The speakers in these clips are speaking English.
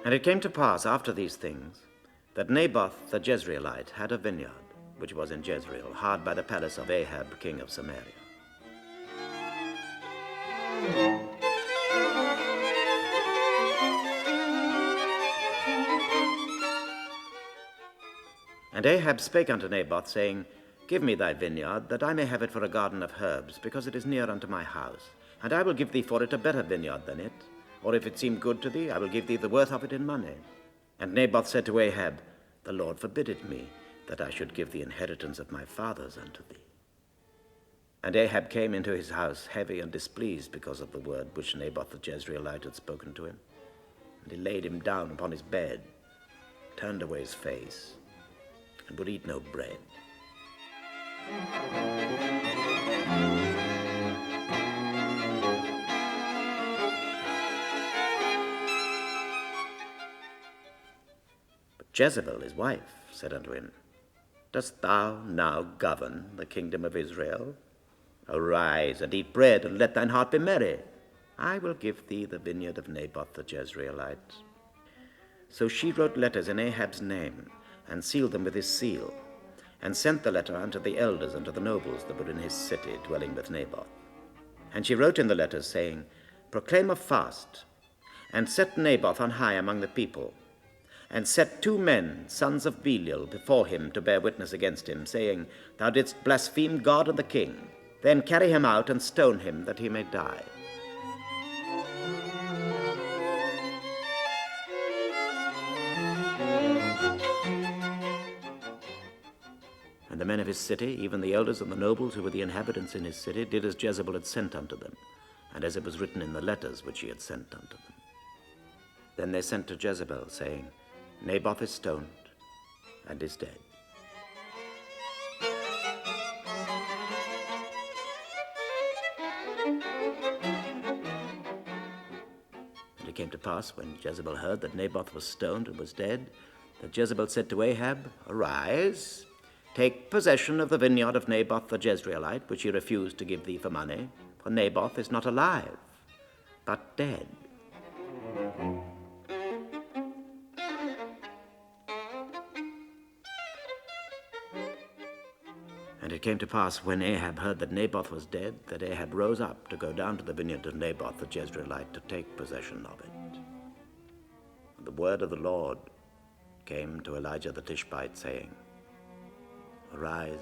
And it came to pass after these things that Naboth the Jezreelite had a vineyard, which was in Jezreel, hard by the palace of Ahab, king of Samaria. And Ahab spake unto Naboth, saying, Give me thy vineyard, that I may have it for a garden of herbs, because it is near unto my house. And I will give thee for it a better vineyard than it. Or if it seem good to thee, I will give thee the worth of it in money. And Naboth said to Ahab, The Lord forbid it me, that I should give the inheritance of my fathers unto thee. And Ahab came into his house heavy and displeased because of the word which Naboth the Jezreelite had spoken to him. And he laid him down upon his bed, turned away his face, and would eat no bread. But Jezebel, his wife, said unto him, Dost thou now govern the kingdom of Israel? Arise and eat bread, and let thine heart be merry. I will give thee the vineyard of Naboth the Jezreelite. So she wrote letters in Ahab's name, and sealed them with his seal, and sent the letter unto the elders and to the nobles that were in his city, dwelling with Naboth. And she wrote in the letters, saying, Proclaim a fast, and set Naboth on high among the people, and set 2 men, sons of Belial, before him to bear witness against him, saying, Thou didst blaspheme God and the king. Then carry him out and stone him, that he may die. And the men of his city, even the elders and the nobles who were the inhabitants in his city, did as Jezebel had sent unto them, and as it was written in the letters which she had sent unto them. Then they sent to Jezebel, saying, Naboth is stoned, and is dead. And it came to pass, when Jezebel heard that Naboth was stoned and was dead, that Jezebel said to Ahab, Arise, take possession of the vineyard of Naboth the Jezreelite, which he refused to give thee for money, for Naboth is not alive, but dead. And it came to pass, when Ahab heard that Naboth was dead, that Ahab rose up to go down to the vineyard of Naboth the Jezreelite to take possession of it. And the word of the Lord came to Elijah the Tishbite, saying, Arise,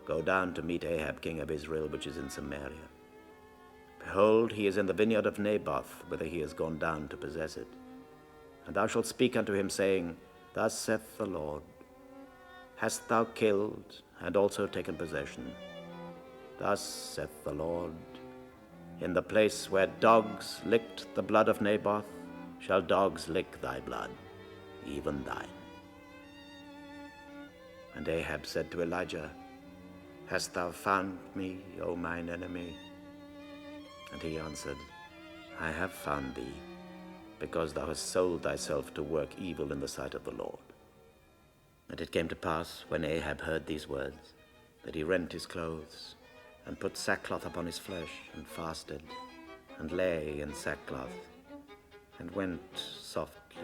go down to meet Ahab king of Israel, which is in Samaria. Behold, he is in the vineyard of Naboth, whither he is gone down to possess it. And thou shalt speak unto him, saying, Thus saith the Lord, Hast thou killed, and also taken possession? Thus saith the Lord, In the place where dogs licked the blood of Naboth, shall dogs lick thy blood, even thine. And Ahab said to Elijah, Hast thou found me, O mine enemy? And he answered, I have found thee, because thou hast sold thyself to work evil in the sight of the Lord. And it came to pass, when Ahab heard these words, that he rent his clothes, and put sackcloth upon his flesh, and fasted, and lay in sackcloth, and went softly.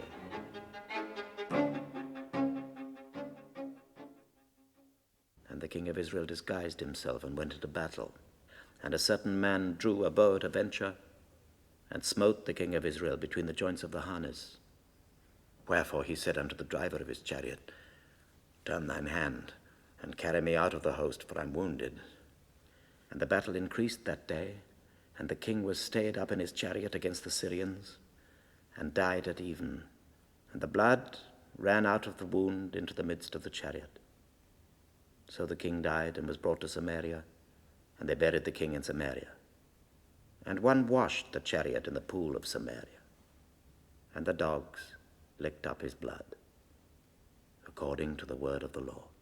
And the king of Israel disguised himself, and went into battle. And a certain man drew a bow at a venture, and smote the king of Israel between the joints of the harness. Wherefore he said unto the driver of his chariot, Turn thine hand, and carry me out of the host, for I am wounded. And the battle increased that day, and the king was stayed up in his chariot against the Syrians, and died at even. And the blood ran out of the wound into the midst of the chariot. So the king died, and was brought to Samaria, and they buried the king in Samaria. And one washed the chariot in the pool of Samaria, and the dogs licked up his blood, according to the word of the Lord.